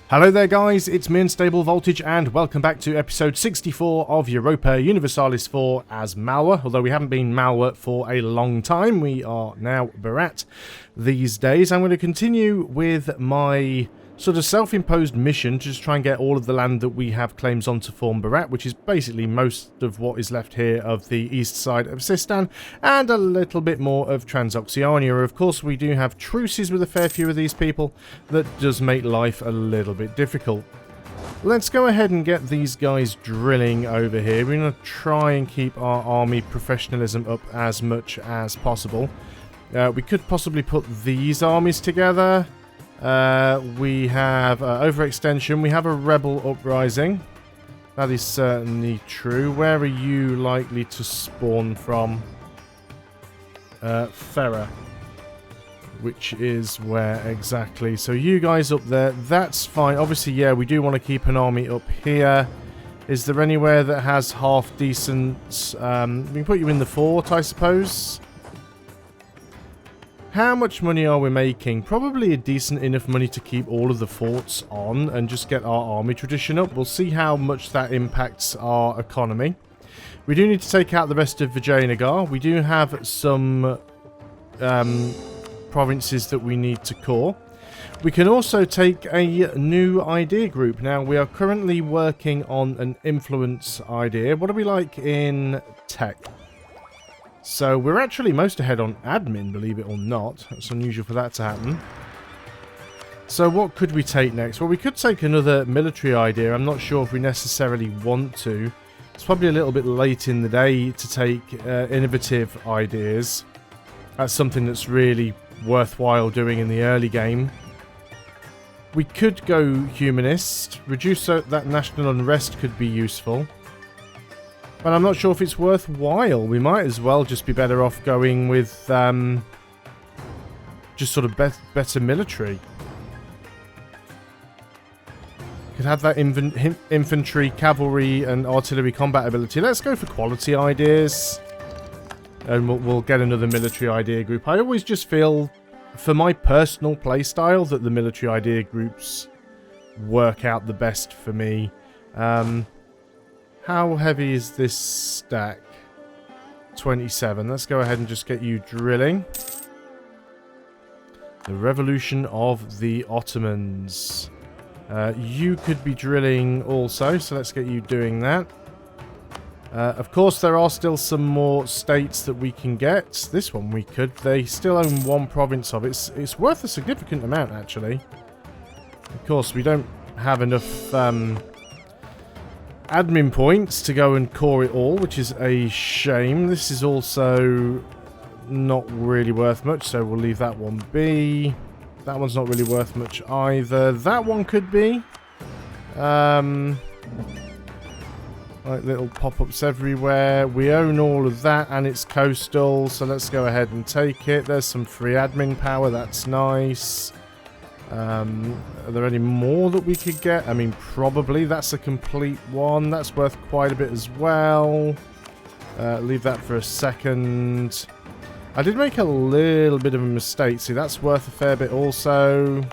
Hello there guys, it's me Unstable Voltage and welcome back to episode 64 of Europa Universalis 4 as Malwa. Although we haven't been Malwa for a long time, we are now Barat these days. I'm going to continue with my sort of self-imposed mission to just try and get all of the land that we have claims on to form Barat, which is basically most of what is left here of the east side of Sistan, and a little bit more of Transoxiana. Of course, we do have truces with a fair few of these people. That does make life a little bit difficult. Let's go ahead and get these guys drilling over here. We're going to try and keep our army professionalism up as much as possible. We could possibly put these armies together. We have overextension. We have a rebel uprising. That is certainly true. Where are you likely to spawn from? Ferra. Which is where exactly? So you guys up there, that's fine. Obviously, yeah, we do want to keep an army up here. Is there anywhere that has half decent... we can put you in the fort, I suppose. How much money are we making? Probably a decent enough money to keep all of the forts on and just get our army tradition up. We'll see how much that impacts our economy. We do need to take out the rest of VIII. We do have some provinces that we need to core. We can also take a new idea group. Now, we are currently working on an influence idea. What are we like in tech? So we're actually most ahead on admin, believe it or not. It's unusual for that to happen. So what could we take next? Well, we could take another military idea. I'm not sure if we necessarily want to. It's probably a little bit late in the day to take innovative ideas. That's something that's really worthwhile doing in the early game. We could go humanist. Reduce that national unrest could be useful. But I'm not sure if it's worthwhile. We might as well just be better off going with just sort of better military. Could have that infantry, cavalry, and artillery combat ability. Let's go for quality ideas. And we'll get another military idea group. I always just feel, for my personal playstyle, that the military idea groups work out the best for me. How heavy is this stack? 27. Let's go ahead and just get you drilling. The Revolution of the Ottomans. You could be drilling also, so let's get you doing that. Of course, there are still some more states that we can get. This one we could. They still own one province of it. It's worth a significant amount, actually. Of course, we don't have enough... admin points to go and core it all, which is a shame. This is also not really worth much, so we'll leave that one be. That one's not really worth much either. That one could be. Like little pop-ups everywhere. We own all of that, and it's coastal, so let's go ahead and take it. There's some free admin power. That's nice. Are there any more that we could get? I mean, probably. That's a complete one. That's worth quite a bit as well. Leave that for a second. I did make a little bit of a mistake. See, that's worth a fair bit also.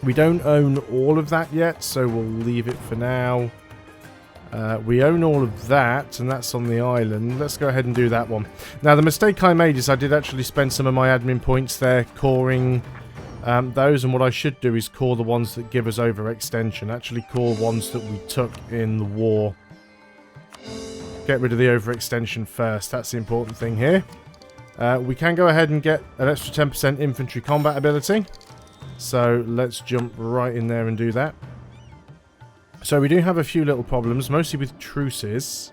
We don't own all of that yet, so we'll leave it for now. We own all of that, and that's on the island. Let's go ahead and do that one. Now, the mistake I made is I did actually spend some of my admin points there coring... those, and what I should do is core the ones that give us overextension. Actually core ones that we took in the war. Get rid of the overextension first. That's the important thing here. We can go ahead and get an extra 10% infantry combat ability. So let's jump right in there and do that. So we do have a few little problems, mostly with truces.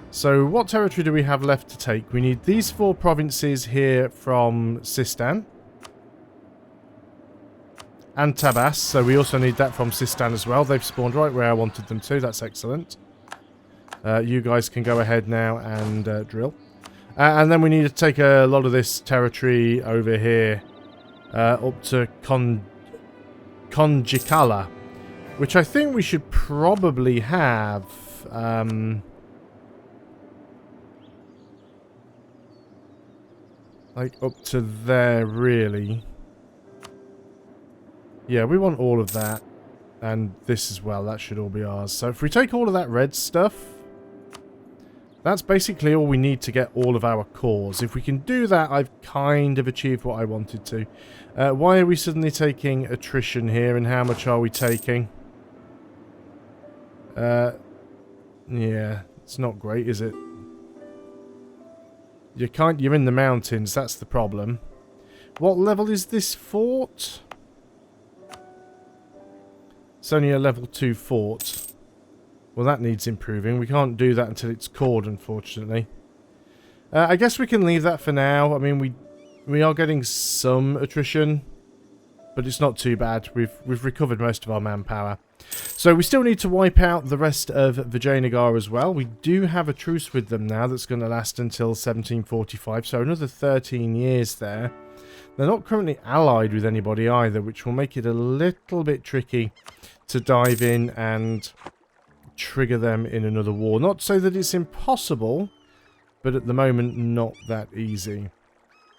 So what territory do we have left to take? We need these 4 provinces here from Sistan. And Tabas, so we also need that from Sistan as well. They've spawned right where I wanted them to. That's excellent. You guys can go ahead now and drill. And then we need to take a lot of this territory over here up to Conjicala, which I think we should probably have. Like up to there, really. Yeah, we want all of that. And this as well. That should all be ours. So if we take all of that red stuff, that's basically all we need to get all of our cores. If we can do that, I've kind of achieved what I wanted to. Why are we suddenly taking attrition here, and how much are we taking? Yeah, it's not great, is it? You're in the mountains, that's the problem. What level is this fort? It's only a level 2 fort. Well, that needs improving. We can't do that until it's cored, unfortunately. I guess we can leave that for now. I mean, we are getting some attrition, but it's not too bad. We've recovered most of our manpower. So we still need to wipe out the rest of VIII as well. We do have a truce with them now that's going to last until 1745, so another 13 years there. They're not currently allied with anybody either, which will make it a little bit tricky to dive in and trigger them in another war. Not to say that it's impossible, but at the moment not that easy.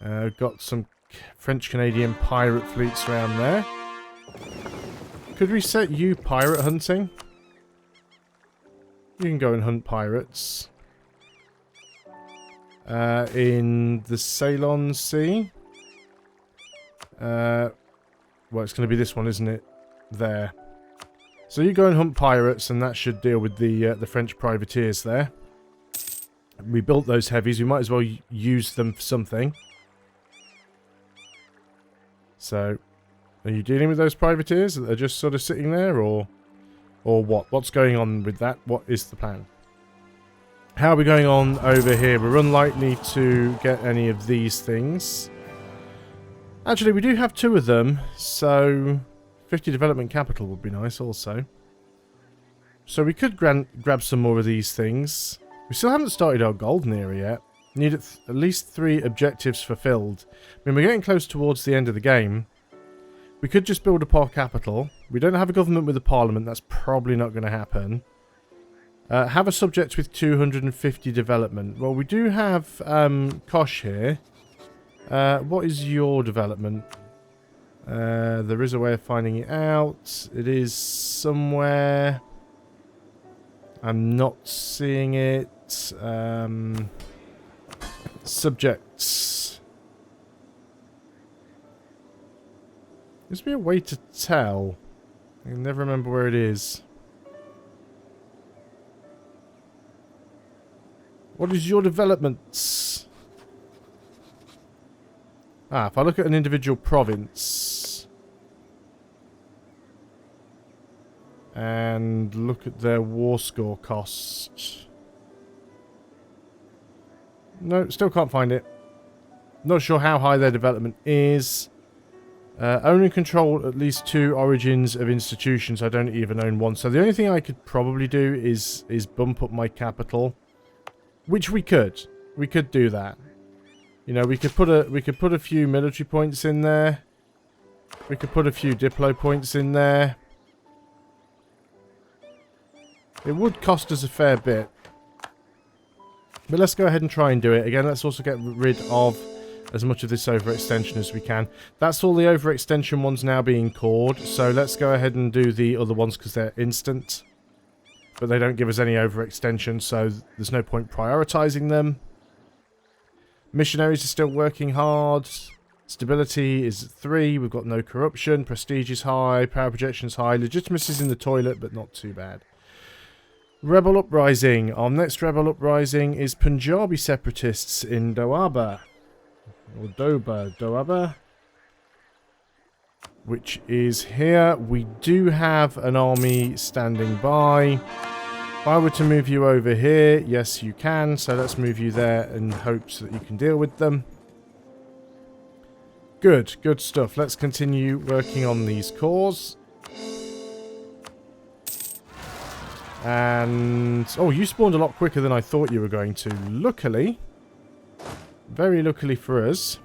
We've got some French-Canadian pirate fleets around there. Could we set you pirate hunting? You can go and hunt pirates. In the Ceylon Sea. Well, it's going to be this one, isn't it? There. So you go and hunt pirates, and that should deal with the French privateers there. We built those heavies. We might as well use them for something. So, are you dealing with those privateers? That are just sort of sitting there, or what? What's going on with that? What is the plan? How are we going on over here? We're unlikely to get any of these things. Actually, we do have 2 of them, so 50 development capital would be nice also. So we could grab some more of these things. We still haven't started our golden era yet. Need at least 3 objectives fulfilled. I mean, we're getting close towards the end of the game. We could just build up our capital. We don't have a government with a parliament. That's probably not going to happen. Have a subject with 250 development. Well, we do have Kosh here. What is your development? There is a way of finding it out. It is somewhere. I'm not seeing it. Subjects. There's be a way to tell. I can never remember where it is. What is your developments? Ah, if I look at an individual province and look at their war score cost. No, still can't find it. Not sure how high their development is. Only control at least 2 origins of institutions. I don't even own one. So the only thing I could probably do is bump up my capital, which we could. We could do that. You know, we could put a few military points in there. We could put a few diplo points in there. It would cost us a fair bit. But let's go ahead and try and do it. Again, let's also get rid of as much of this overextension as we can. That's all the overextension ones now being cored. So let's go ahead and do the other ones because they're instant. But they don't give us any overextension, so there's no point prioritizing them. Missionaries are still working hard. Stability is 3. We've got no corruption. Prestige is high. Power projection is high. Legitimacy is in the toilet, but not too bad. Rebel Uprising. Our next Rebel Uprising is Punjabi separatists in Doaba. Or Doaba. Which is here. We do have an army standing by. If I were to move you over here, yes you can. So let's move you there in hopes that you can deal with them. Good, good stuff. Let's continue working on these cores. And, oh, you spawned a lot quicker than I thought you were going to. Luckily, very luckily for us,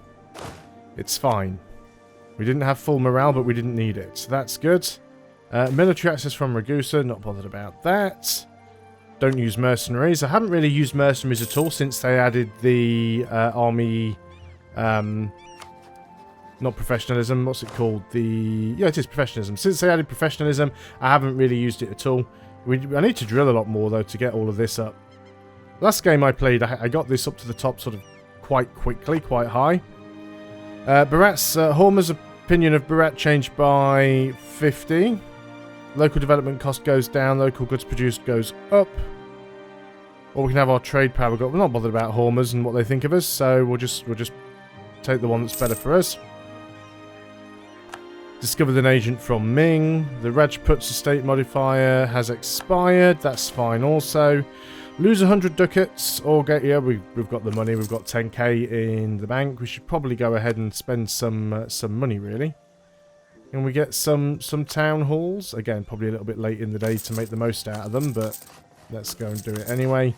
it's fine. We didn't have full morale, but we didn't need it. So that's good. Military access from Ragusa, not bothered about that. Don't use mercenaries. I haven't really used mercenaries at all since they added the army Not professionalism, what's it called? Yeah, it is professionalism. Since they added professionalism, I haven't really used it at all. I need to drill a lot more, though, to get all of this up. Last game I played, I got this up to the top sort of quite quickly, quite high. Hormer's opinion of Barat changed by 50. Local development cost goes down, local goods produced goes up. Or we can have our trade power go up. We're not bothered about Hormers and what they think of us, so we'll just take the one that's better for us. Discovered an agent from Ming. The Rajput's estate modifier has expired. That's fine also. Lose 100 ducats or get... Yeah, we've got the money. We've got 10k in the bank. We should probably go ahead and spend some money, really. Can we get some town halls? Again, probably a little bit late in the day to make the most out of them, but let's go and do it anyway.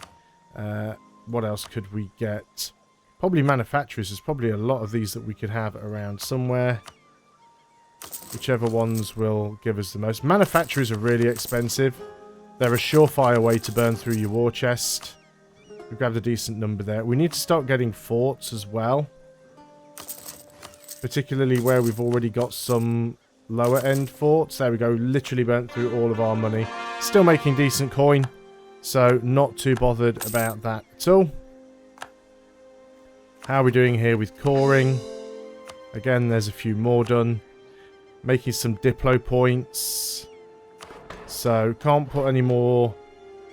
What else could we get? Probably manufacturers. There's probably a lot of these that we could have around somewhere. Whichever ones will give us the most. Manufacturers are really expensive. They're a surefire way to burn through your war chest. We've grabbed a decent number there. We need to start getting forts as well. Particularly where we've already got some lower end forts. There we go. Literally burnt through all of our money. Still making decent coin. So not too bothered about that at all. How are we doing here with coring? Again, there's a few more done. Making some Diplo points. So, can't put any more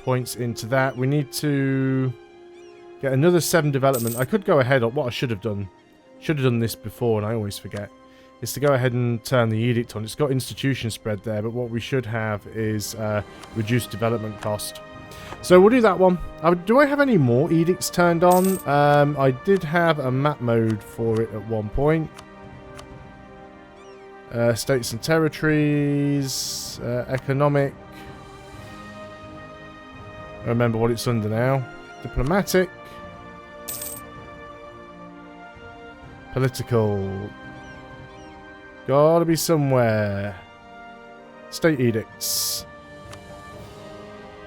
points into that. We need to get another 7 development. I could go ahead on what I should have done. Should have done this before, and I always forget. Is to go ahead and turn the edict on. It's got institution spread there, but what we should have is reduced development cost. So, we'll do that one. Do I have any more edicts turned on? I did have a map mode for it at one point. States and territories, economic. I remember what it's under now. Diplomatic. Political. Gotta be somewhere. State edicts.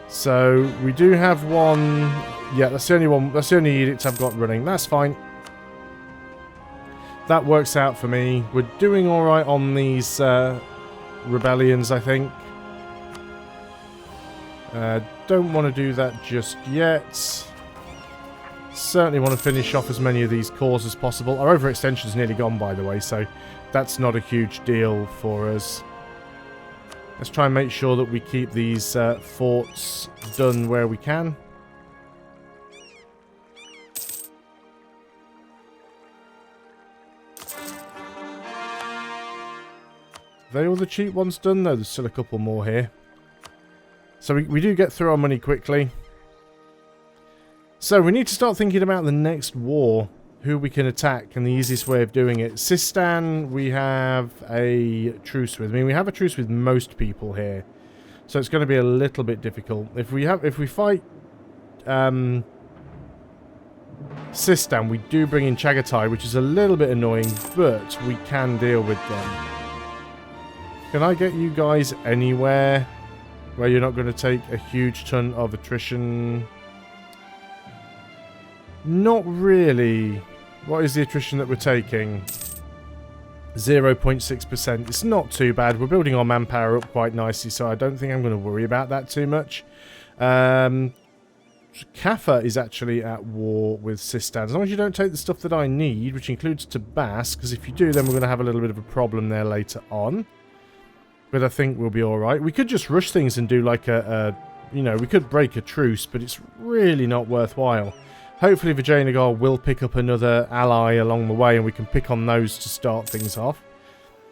So we do have one. Yeah, that's the only one. That's the only edict I've got running. That's fine. That works out for me. We're doing alright on these rebellions, I think. Don't want to do that just yet. Certainly want to finish off as many of these cores as possible. Our overextension is nearly gone, by the way, so that's not a huge deal for us. Let's try and make sure that we keep these forts done where we can. Are they all the cheap ones done? No, there's still a couple more here. So we do get through our money quickly. So we need to start thinking about the next war. Who we can attack and the easiest way of doing it. Sistan, we have a truce with. I mean, we have a truce with most people here. So it's going to be a little bit difficult. If we fight Sistan, we do bring in Chagatai, which is a little bit annoying, but we can deal with them. Can I get you guys anywhere where you're not going to take a huge ton of attrition? Not really. What is the attrition that we're taking? 0.6%. It's not too bad. We're building our manpower up quite nicely, so I don't think I'm going to worry about that too much. Kaffa is actually at war with Sistan. As long as you don't take the stuff that I need, which includes Tabas, because if you do, then we're going to have a little bit of a problem there later on. But I think we'll be alright. We could just rush things and do like you know, we could break a truce, but it's really not worthwhile. Hopefully Vijayanagar will pick up another ally along the way and we can pick on those to start things off.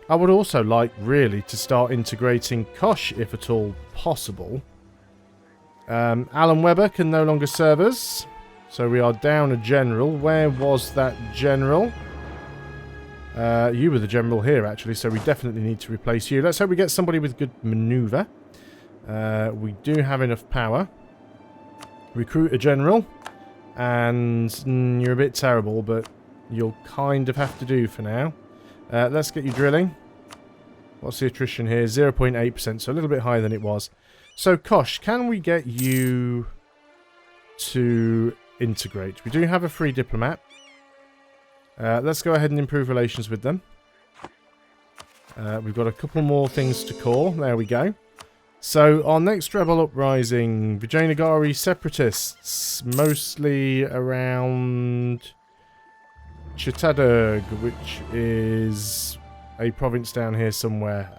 I would also like, really, to start integrating Kosh if at all possible. Alan Webber can no longer serve us. So we are down a general. Where was that general? You were the general here, actually, so we definitely need to replace you. Let's hope we get somebody with good maneuver. We do have enough power. Recruit a general. And you're a bit terrible, but you'll kind of have to do for now. Let's get you drilling. What's the attrition here? 0.8%, so a little bit higher than it was. So, Kosh, can we get you to integrate? We do have a free diplomat. Let's go ahead and improve relations with them. We've got a couple more things to core. There we go. So, our next rebel uprising, Vijayanagari separatists, mostly around Chittagong, which is a province down here somewhere.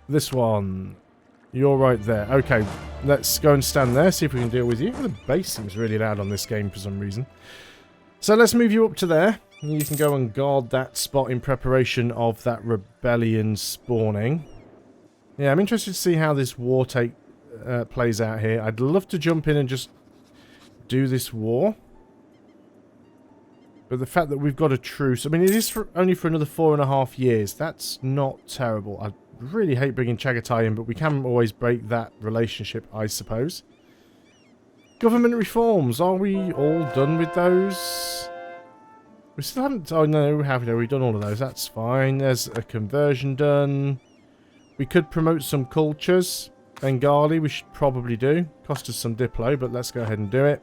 This one. You're right there. Okay, let's go and stand there, see if we can deal with you. The bass seems really loud on this game for some reason. So let's move you up to there. You can go and guard that spot in preparation of that rebellion spawning. Yeah, I'm interested to see how this war plays out here. I'd love to jump in and just do this war. But the fact that we've got a truce... I mean, it is only for another 4.5 years. That's not terrible. I really hate bringing Chagatai in, but we can always break that relationship, I suppose. Government reforms. Are we all done with those? We still haven't... Oh, no, we have. No, we've done all of those. That's fine. There's a conversion done. We could promote some cultures. Bengali, we should probably do. Cost us some Diplo, but let's go ahead and do it.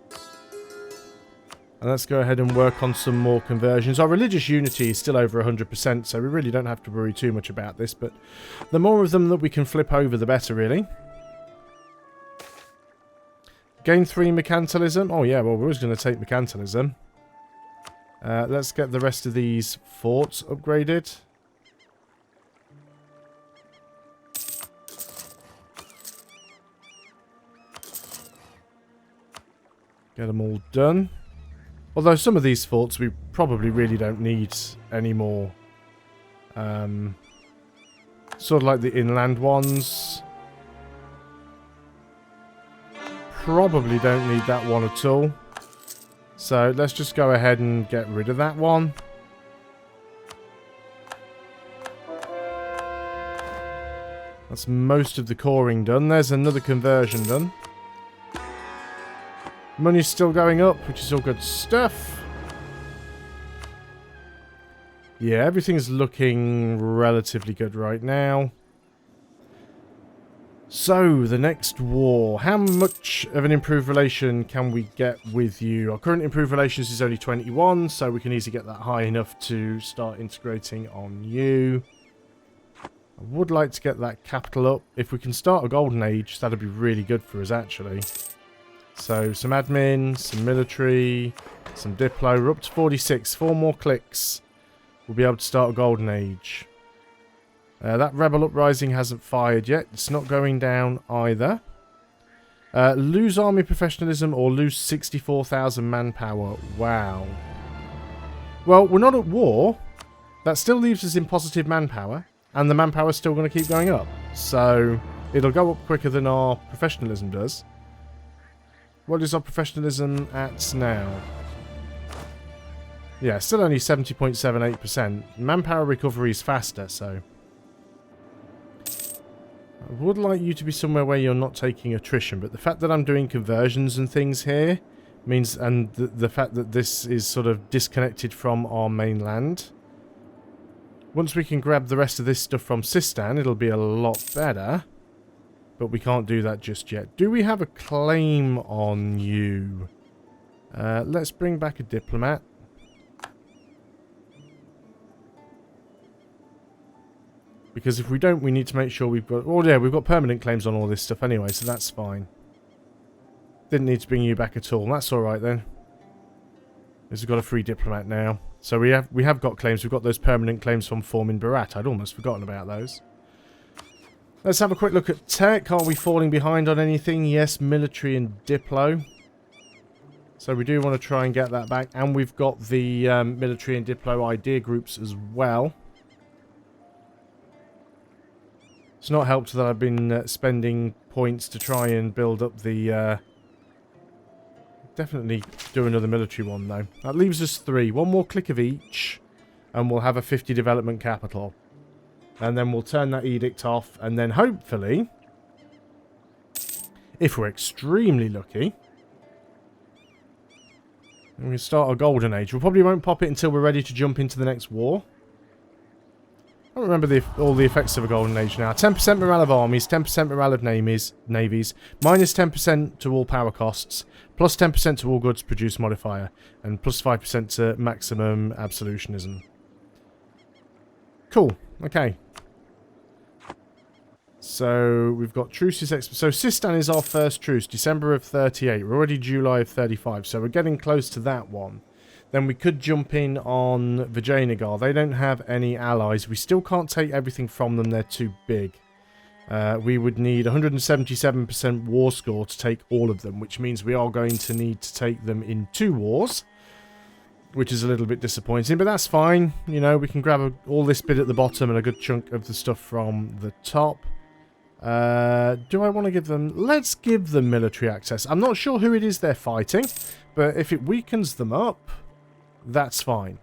And let's go ahead and work on some more conversions. Our religious unity is still over 100%, so we really don't have to worry too much about this. But the more of them that we can flip over, the better, really. Gain 3 mercantilism. Oh, yeah, well, we're always going to take mercantilism. Let's get the rest of these forts upgraded. Get them all done. Although some of these forts we probably really don't need anymore. Sort of like the inland ones. Probably don't need that one at all. So let's just go ahead and get rid of that one. That's most of the coring done. There's another conversion done. Money's still going up, which is all good stuff. Yeah, everything's looking relatively good right now. So, the next war. How much of an improved relation can we get with you? Our current improved relations is only 21, so we can easily get that high enough to start integrating on you. I would like to get that capital up. If we can start a golden age, that'd be really good for us, actually. So, some admin, some military, some diplo. We're up to 46. 4 more clicks. We'll be able to start a golden age. That rebel uprising hasn't fired yet. It's not going down either. Lose army professionalism or lose 64,000 manpower. Wow. Well, we're not at war. That still leaves us in positive manpower. And the manpower's still going to keep going up. So, it'll go up quicker than our professionalism does. What is our professionalism at now? Yeah, still only 70.78%. Manpower recovery is faster, so... I would like you to be somewhere where you're not taking attrition, but the fact that I'm doing conversions and things here means... And the fact that this is sort of disconnected from our mainland. Once we can grab the rest of this stuff from Sistan, it'll be a lot better. But we can't do that just yet. Do we have a claim on you? Let's bring back a diplomat. Because if we don't, we need to make sure we've got... Oh yeah, we've got permanent claims on all this stuff anyway, so that's fine. Didn't need to bring you back at all. That's alright then. Because we've got a free diplomat now. So we have got claims. We've got those permanent claims from forming Bharat. I'd almost forgotten about those. Let's have a quick look at tech. Are we falling behind on anything? Yes, military and diplo. So we do want to try and get that back. And we've got the military and diplo idea groups as well. It's not helped that I've been spending points to try and build up the... Definitely do another military one though. That leaves us 3. One more click of each. And we'll have a 50 development capital. And then we'll turn that edict off. And then hopefully, if we're extremely lucky, we can start a golden age. We probably won't pop it until we're ready to jump into the next war. I don't remember all the effects of a golden age now. 10% morale of armies, 10% morale of navies, minus 10% to all power costs, Plus 10% to all goods produced modifier. And plus 5% to maximum absolutionism. Cool. Okay. So we've got truces. So Sistan is our first truce. December of 38. We're already July of 35. So we're getting close to that one. Then we could jump in on Vijayanagar. They don't have any allies. We still can't take everything from them. They're too big. We would need 177% war score to take all of them, which means we are going to need to take them in 2 wars, which is a little bit disappointing, but that's fine. You know, we can grab all this bit at the bottom and a good chunk of the stuff from the top. Do I want to give them... Let's give them military access. I'm not sure who it is they're fighting, but if it weakens them up, that's fine.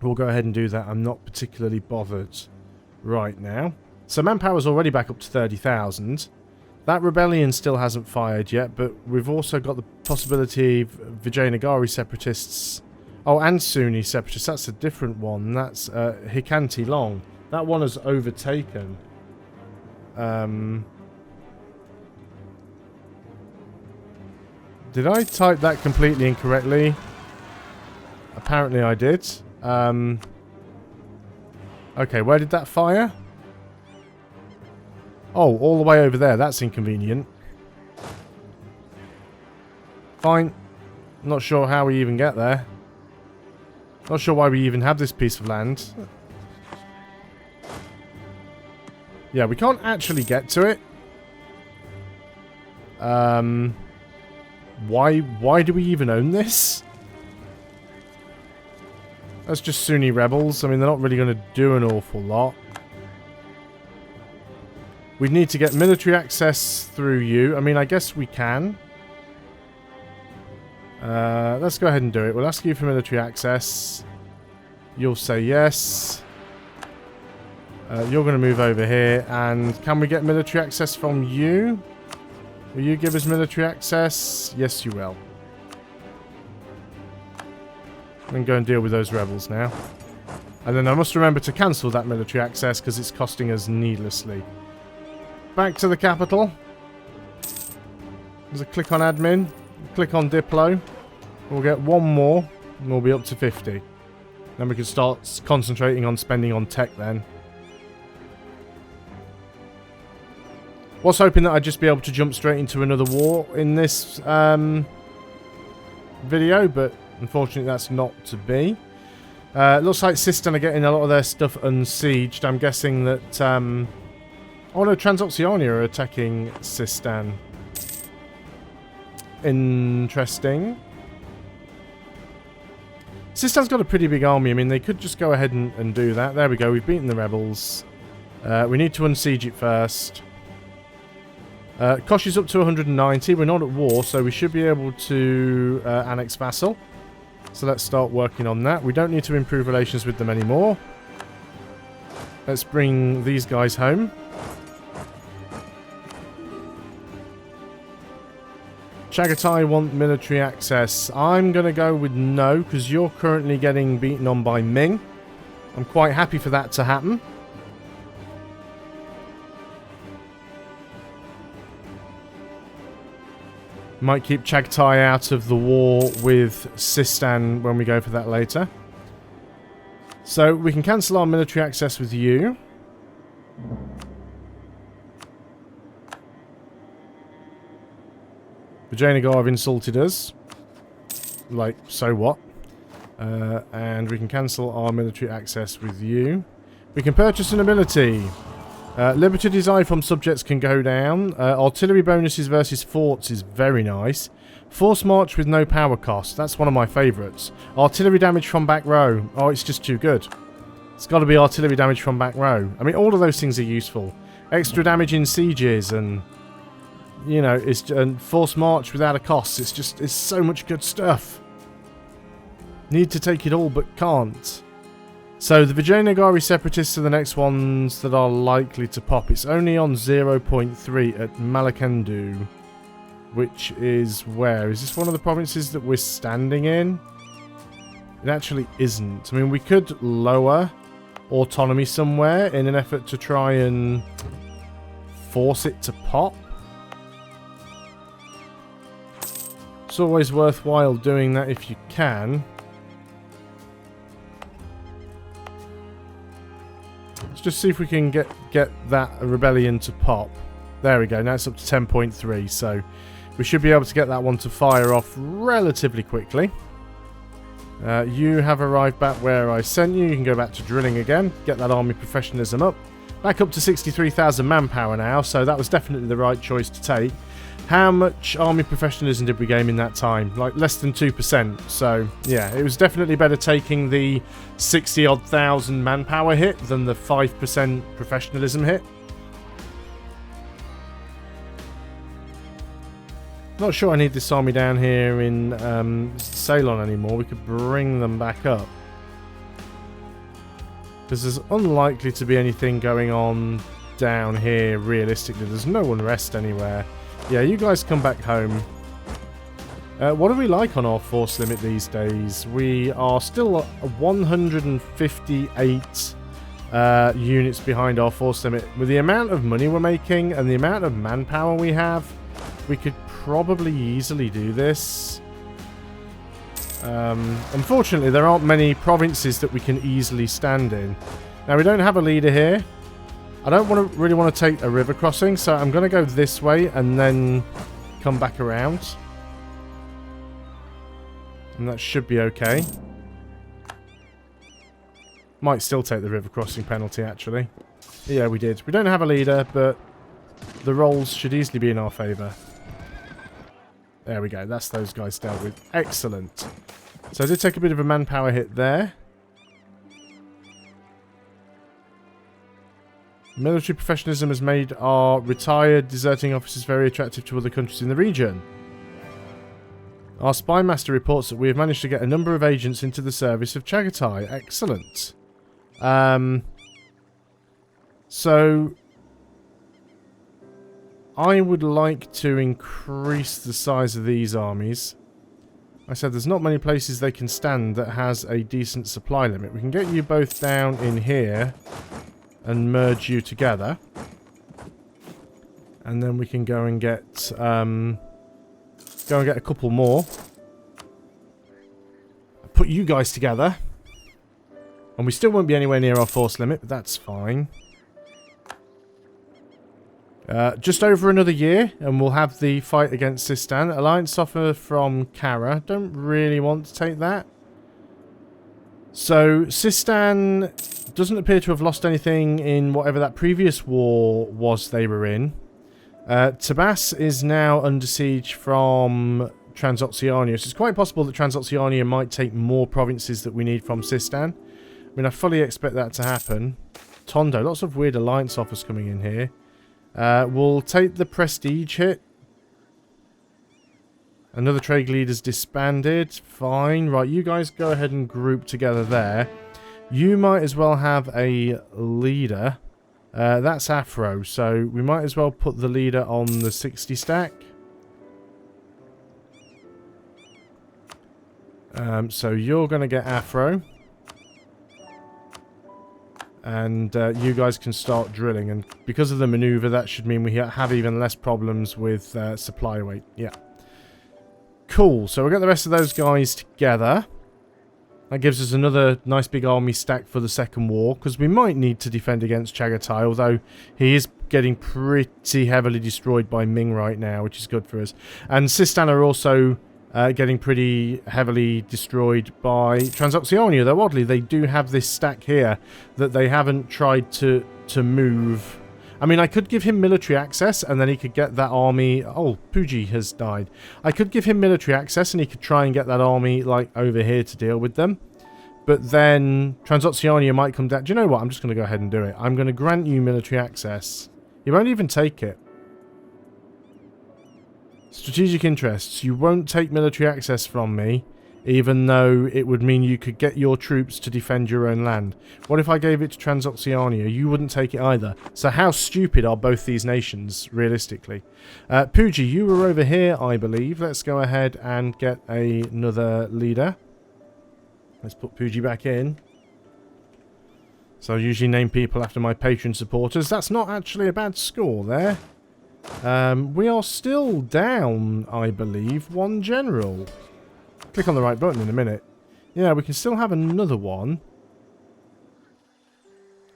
We'll go ahead and do that. I'm not particularly bothered right now. So manpower's already back up to 30,000. That rebellion still hasn't fired yet, but we've also got the possibility of Vijayanagari separatists. Oh, and Sunni separatists. That's a different one. That's Hikanti Long. That one has overtaken. Did I type that completely incorrectly? Apparently I did. Okay, where did that fire? Oh, all the way over there. That's inconvenient. Fine. Not sure how we even get there. Not sure why we even have this piece of land. Yeah, we can't actually get to it. Why do we even own this? That's just Sunni rebels. I mean, they're not really going to do an awful lot. We'd need to get military access through you. I mean, I guess we can. Let's go ahead and do it. We'll ask you for military access. You'll say yes. You're going to move over here. And can we get military access from you? Will you give us military access? Yes, you will. Then go and deal with those rebels now. And then I must remember to cancel that military access because it's costing us needlessly. Back to the capital. There's a click on admin. Click on Diplo. We'll get one more. And we'll be up to 50. Then we can start concentrating on spending on tech then. Was hoping that I'd just be able to jump straight into another war in this video. But unfortunately that's not to be. Looks like Sistan are getting a lot of their stuff unsieged. I'm guessing that... Oh no, Transoxiana are attacking Sistan. Interesting. Sistan's got a pretty big army. I mean, they could just go ahead and do that. There we go, we've beaten the rebels. We need to unsiege it first. Kosh is up to 190. We're not at war, so we should be able to annex Vassal. So let's start working on that. We don't need to improve relations with them anymore. Let's bring these guys home. Chagatai want military access. I'm going to go with no, because you're currently getting beaten on by Ming. I'm quite happy for that to happen. Might keep Chagatai out of the war with Sistan when we go for that later. So we can cancel our military access with you. Vijayanagar have insulted us. Like, so what? And we can cancel our military access with you. We can purchase an ability. Liberty desire from subjects can go down. Artillery bonuses versus forts is very nice. Force march with no power cost. That's one of my favourites. Artillery damage from back row. Oh, it's just too good. It's got to be artillery damage from back row. I mean, all of those things are useful. Extra damage in sieges and... You know, it's and force march without a cost. It's so much good stuff. Need to take it all, but can't. So the Vijayanagari separatists are the next ones that are likely to pop. It's only on 0.3 at Malakandu, which is where? Is this one of the provinces that we're standing in? It actually isn't. I mean, we could lower autonomy somewhere in an effort to try and force it to pop. It's always worthwhile doing that if you can. Let's just see if we can get that rebellion to pop. There we go. Now it's up to 10.3, so we should be able to get that one to fire off relatively quickly. You have arrived back where I sent you. You can go back to drilling again. Get that army professionalism up. Back up to 63,000 manpower now, so that was definitely the right choice to take. How much army professionalism did we gain in that time? Like less than 2%. So yeah, it was definitely better taking the 60-odd thousand manpower hit than the 5% professionalism hit. Not sure I need this army down here in Ceylon anymore. We could bring them back up. Because there's unlikely to be anything going on down here, realistically. There's no unrest anywhere. Yeah, you guys come back home. What are we like on our force limit these days? We are still 158 units behind our force limit. With the amount of money we're making and the amount of manpower we have, we could probably easily do this. Unfortunately, there aren't many provinces that we can easily stand in. Now, we don't have a leader here. I don't really want to take a river crossing, so I'm going to go this way and then come back around. And that should be okay. Might still take the river crossing penalty, actually. Yeah, we did. We don't have a leader, but the rolls should easily be in our favour. There we go. That's those guys dealt with. Excellent. So I did take a bit of a manpower hit there. Military professionalism has made our retired deserting officers very attractive to other countries in the region. Our spy master reports that we have managed to get a number of agents into the service of Chagatai. Excellent. So I would like to increase the size of these armies. I said there's not many places they can stand that has a decent supply limit. We can get you both down in here and merge you together. And then we can go and get a couple more. Put you guys together. And we still won't be anywhere near our force limit, but that's fine. Just over another year, and we'll have the fight against Sistan. Alliance offer from Kara. Don't really want to take that. So, Sistan doesn't appear to have lost anything in whatever that previous war was they were in. Tabas is now under siege from Transoxiana. So it's quite possible that Transoxiana might take more provinces that we need from Sistan. I mean, I fully expect that to happen. Tondo, lots of weird alliance offers coming in here. We'll take the prestige hit. Another trade leader's disbanded. Fine. Right, you guys go ahead and group together there. You might as well have a leader. That's Afro, so we might as well put the leader on the 60 stack. So you're going to get Afro. And you guys can start drilling. And because of the maneuver, that should mean we have even less problems with supply weight. Yeah. Cool. So we'll get the rest of those guys together. That gives us another nice big army stack for the second war. Because we might need to defend against Chagatai. Although he is getting pretty heavily destroyed by Ming right now. Which is good for us. And Sistan are also getting pretty heavily destroyed by Transoxiana. Though oddly, they do have this stack here that they haven't tried to move. I mean, I could give him military access and then he could get that army... Oh, Puji has died. I could give him military access and he could try and get that army, like, over here to deal with them. But then Transoxiana might come down... Do you know what? I'm just going to go ahead and do it. I'm going to grant you military access. You won't even take it. Strategic interests. You won't take military access from me, even though it would mean you could get your troops to defend your own land. What if I gave it to Transoxiana? You wouldn't take it either. So how stupid are both these nations, realistically? Puji, you were over here, I believe. Let's go ahead and get another leader. Let's put Puji back in. So I usually name people after my patron supporters. That's not actually a bad score there. We are still down, I believe, 1 general. Click on the right button in a minute. Yeah, we can still have another one.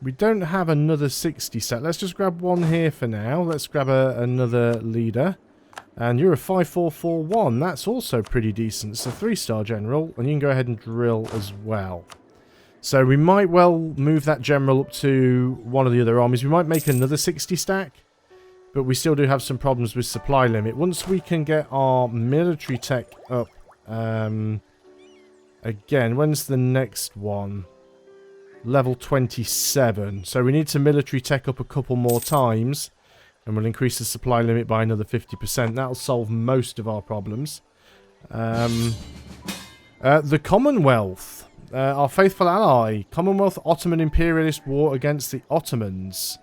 We don't have another 60 set. Let's just grab one here for now. Let's grab another leader. And you're a 5441. That's also pretty decent. It's a 3-star general, and you can go ahead and drill as well. So we might well move that general up to one of the other armies. We might make another 60 stack, but we still do have some problems with supply limit. Once we can get our military tech up, again, when's the next one? Level 27. So we need to military tech up a couple more times, and we'll increase the supply limit by another 50%. That'll solve most of our problems. The Commonwealth. Our faithful ally. Commonwealth Ottoman Imperialist War against the Ottomans.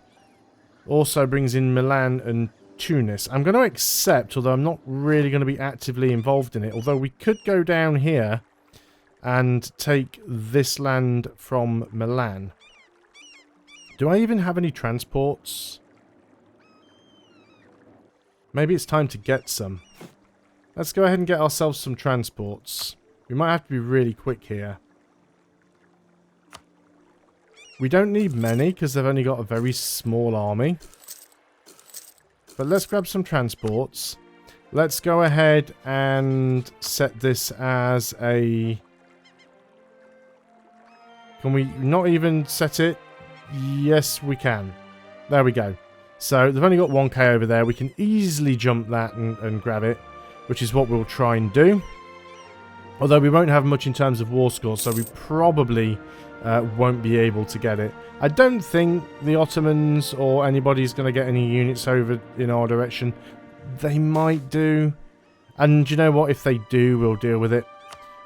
Also brings in Milan and Tunis. I'm going to accept, although I'm not really going to be actively involved in it. Although we could go down here and take this land from Milan. Do I even have any transports? Maybe it's time to get some. Let's go ahead and get ourselves some transports. We might have to be really quick here. We don't need many because they've only got a very small army. But let's grab some transports. Let's go ahead and set this as a... Can we not even set it? Yes, we can. There we go. So they've only got 1k over there. We can easily jump that and grab it, which is what we'll try and do. Although we won't have much in terms of war score, so we probably won't be able to get it. I don't think the Ottomans or anybody's going to get any units over in our direction. They might do. And you know what? If they do, we'll deal with it.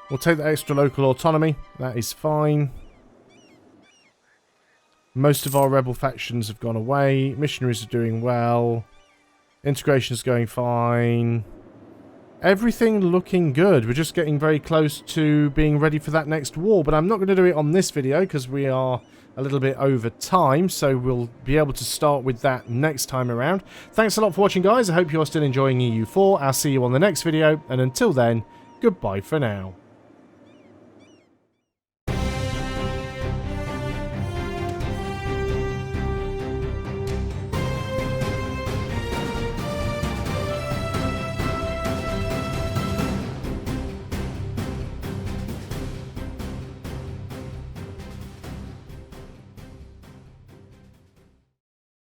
We'll take the extra local autonomy. That is fine. Most of our rebel factions have gone away. Missionaries are doing well. Integration is going fine. Everything looking good. We're just getting very close to being ready for that next war. But I'm not going to do it on this video because we are a little bit over time. So we'll be able to start with that next time around. Thanks a lot for watching, guys. I hope you're still enjoying EU4. I'll see you on the next video. And until then, goodbye for now.